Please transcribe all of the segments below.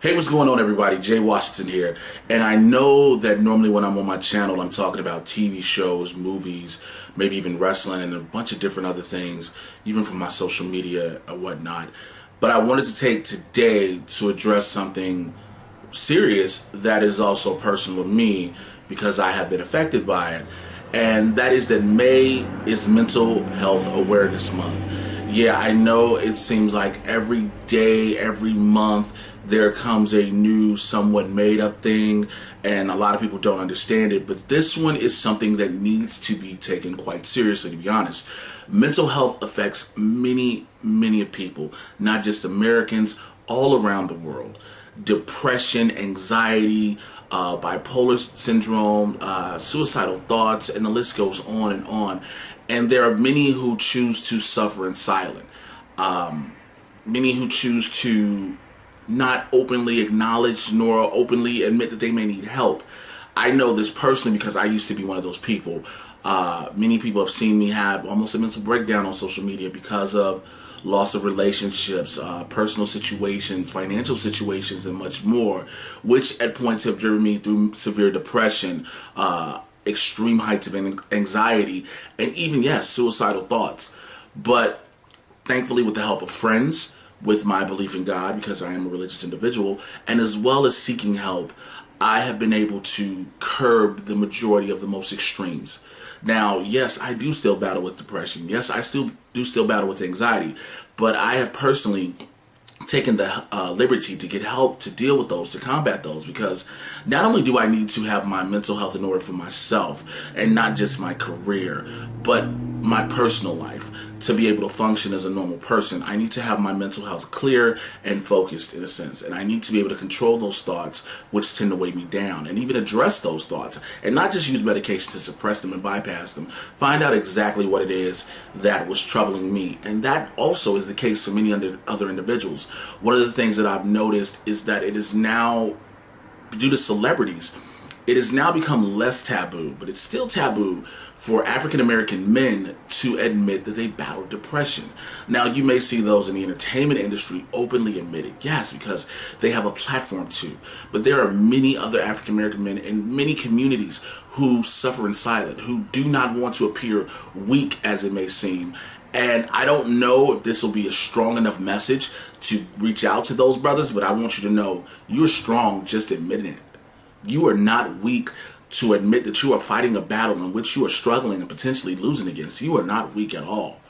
Hey, what's going on, everybody? Jay Washington here. And I know that normally when I'm on my channel, I'm talking about TV shows, movies, maybe even wrestling and a bunch of different other things, even from my social media or whatnot. But I wanted to take today to address something serious that is also personal to me because I have been affected by it. And that is that May is Mental Health Awareness Month. Yeah, I know it seems like every day, every month, there comes a new, somewhat made up thing, and a lot of people don't understand it. But this one is something that needs to be taken quite seriously, to be honest. Mental health affects many, many people, not just Americans, all around the world. Depression, anxiety, bipolar syndrome, suicidal thoughts, and the list goes on and on. And there are many who choose to suffer in silence. Many who choose to not openly acknowledge nor openly admit that they may need help. I know this personally because I used to be one of those people. Many people have seen me have almost a mental breakdown on social media because of loss of relationships, personal situations, financial situations, and much more, which at points have driven me through severe depression, extreme heights of anxiety, and even, yes, suicidal thoughts. But thankfully, with the help of friends, with my belief in God, because I am a religious individual, and as well as seeking help, I have been able to curb the majority of the most extremes. Now, yes, I do still battle with depression. Yes, I still battle with anxiety, but I have personally taken the liberty to get help to deal with those, to combat those, because not only do I need to have my mental health in order for myself and not just my career, but my personal life to be able to function as a normal person, I need to have my mental health clear and focused in a sense, and I need to be able to control those thoughts which tend to weigh me down, and even address those thoughts and not just use medication to suppress them and bypass them. Find out exactly what it is that was troubling me, and that also is the case for many other individuals. One of the things that I've noticed is that it is now, due to celebrities, it has now become less taboo, but it's still taboo for African American men to admit that they battle depression. Now, you may see those in the entertainment industry openly admit it, yes, because they have a platform to. But there are many other African American men in many communities who suffer in silence, who do not want to appear weak as it may seem. And I don't know if this will be a strong enough message to reach out to those brothers, but I want you to know you're strong just admitting it. You are not weak to admit that you are fighting a battle in which you are struggling and potentially losing against. You are not weak at all.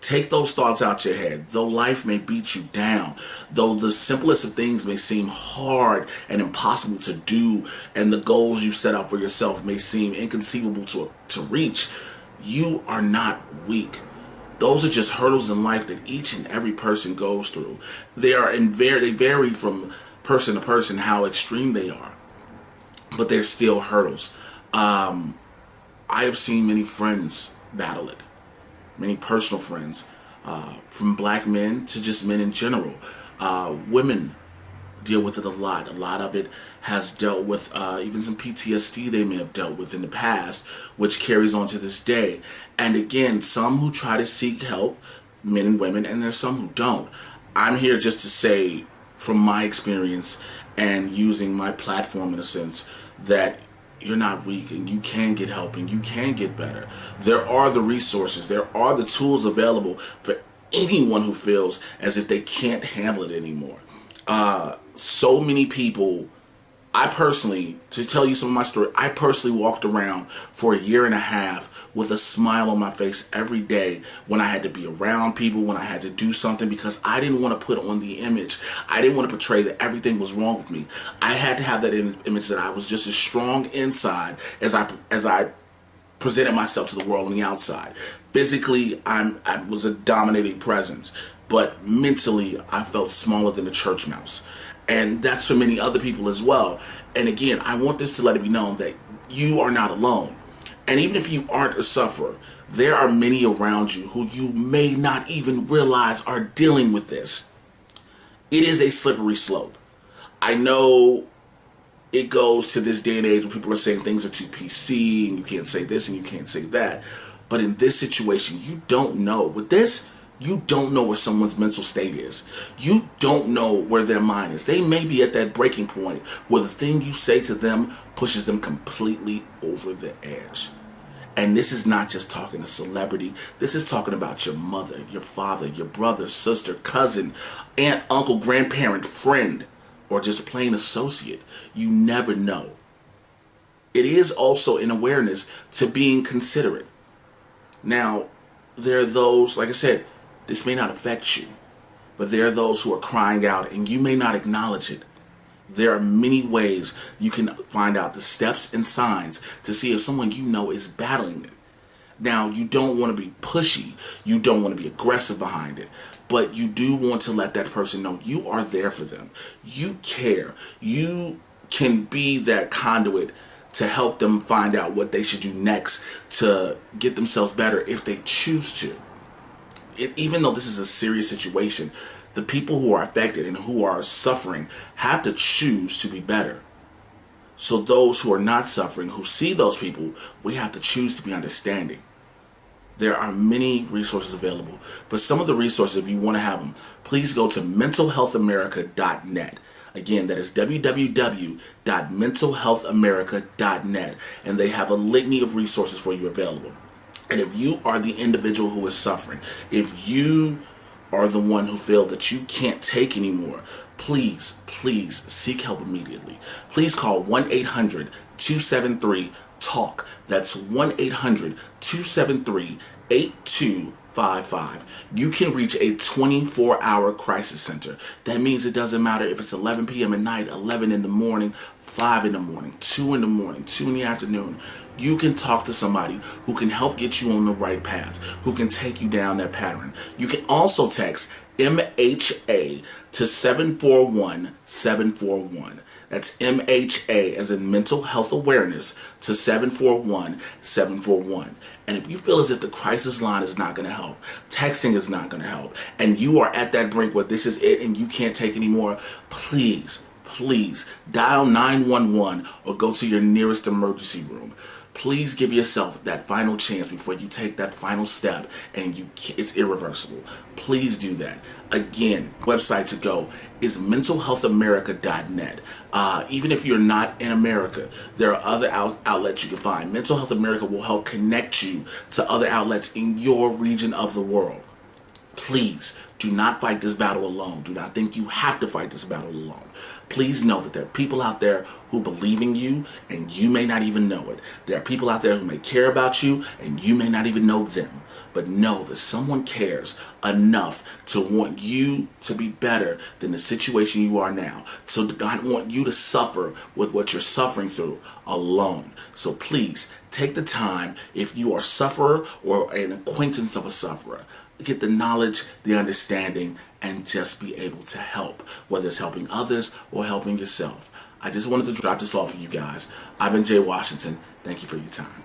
Take those thoughts out your head. Though life may beat you down, though the simplest of things may seem hard and impossible to do, and the goals you set out for yourself may seem inconceivable to reach, you are not weak. Those are just hurdles in life that each and every person goes through. They vary from person to person how extreme they are, but they're still hurdles. I have seen many friends battle it, many personal friends, from black men to just men in general. Women deal with it a lot. A lot of it has dealt with even some PTSD they may have dealt with in the past, which carries on to this day. And again, some who try to seek help, men and women, and there's some who don't. I'm here just to say, from my experience and using my platform in a sense, that you're not weak and you can get help and you can get better. There are the resources, there are the tools available for anyone who feels as if they can't handle it anymore. So many people, I personally, to tell you some of my story, I personally walked around for a year and a half with a smile on my face every day when I had to be around people, when I had to do something, because I didn't want to put on the image. I didn't want to portray that everything was wrong with me. I had to have that image that I was just as strong inside as I presented myself to the world on the outside. Physically, I was a dominating presence, but mentally, I felt smaller than a church mouse. And that's for many other people as well. And again, I want this to let it be known that you are not alone. And even if you aren't a sufferer, there are many around you who you may not even realize are dealing with this. It is a slippery slope. I know it goes to this day and age when people are saying things are too PC and you can't say this and you can't say that. But in this situation, you don't know. With this, You don't know where someone's mental state is. You don't know where their mind is. They may be at that breaking point where the thing you say to them pushes them completely over the edge. And this is not just talking to celebrity. This is talking about your mother, your father, your brother, sister, cousin, aunt, uncle, grandparent, friend, or just plain associate. You never know. It is also an awareness to being considerate. Now, there are those, like I said, this may not affect you, but there are those who are crying out and you may not acknowledge it. There are many ways you can find out the steps and signs to see if someone you know is battling it. Now, you don't want to be pushy. You don't want to be aggressive behind it. But you do want to let that person know you are there for them. You care. You can be that conduit to help them find out what they should do next to get themselves better if they choose to. Even though this is a serious situation, the people who are affected and who are suffering have to choose to be better. So those who are not suffering, who see those people, we have to choose to be understanding. There are many resources available. For some of the resources, if you want to have them, please go to mentalhealthamerica.net. Again, that is www.mentalhealthamerica.net, and they have a litany of resources for you available. And if you are the individual who is suffering, if you are the one who feel that you can't take anymore, please seek help immediately. Please call 1-800-273-TALK. That's 1-800-273-8255. You can reach a 24-hour crisis center. That means it doesn't matter if it's 11 p.m. at night, 11 in the morning, 5 in the morning, 2 in the morning, 2 in the afternoon. You can talk to somebody who can help get you on the right path, who can take you down that pattern. You can also text MHA to 741-741. That's MHA as in mental health awareness to 741-741. And if you feel as if the crisis line is not going to help, texting is not going to help, and you are at that brink where this is it and you can't take anymore, please dial 911 or go to your nearest emergency room. Please give yourself that final chance before you take that final step and it's irreversible. Please do that. Again, website to go is mentalhealthamerica.net. Even if you're not in America, there are other outlets you can find. Mental Health America will help connect you to other outlets in your region of the world. Please do not fight this battle alone. Do not think you have to fight this battle alone. Please know that there are people out there who believe in you and you may not even know it. There are people out there who may care about you and you may not even know them. But know that someone cares enough to want you to be better than the situation you are now. So not want you to suffer with what you're suffering through alone. So please take the time, if you are a sufferer or an acquaintance of a sufferer, get the knowledge, the understanding, and just be able to help, whether it's helping others or helping yourself. I just wanted to drop this off for you guys. I've been Jay Washington. Thank you for your time.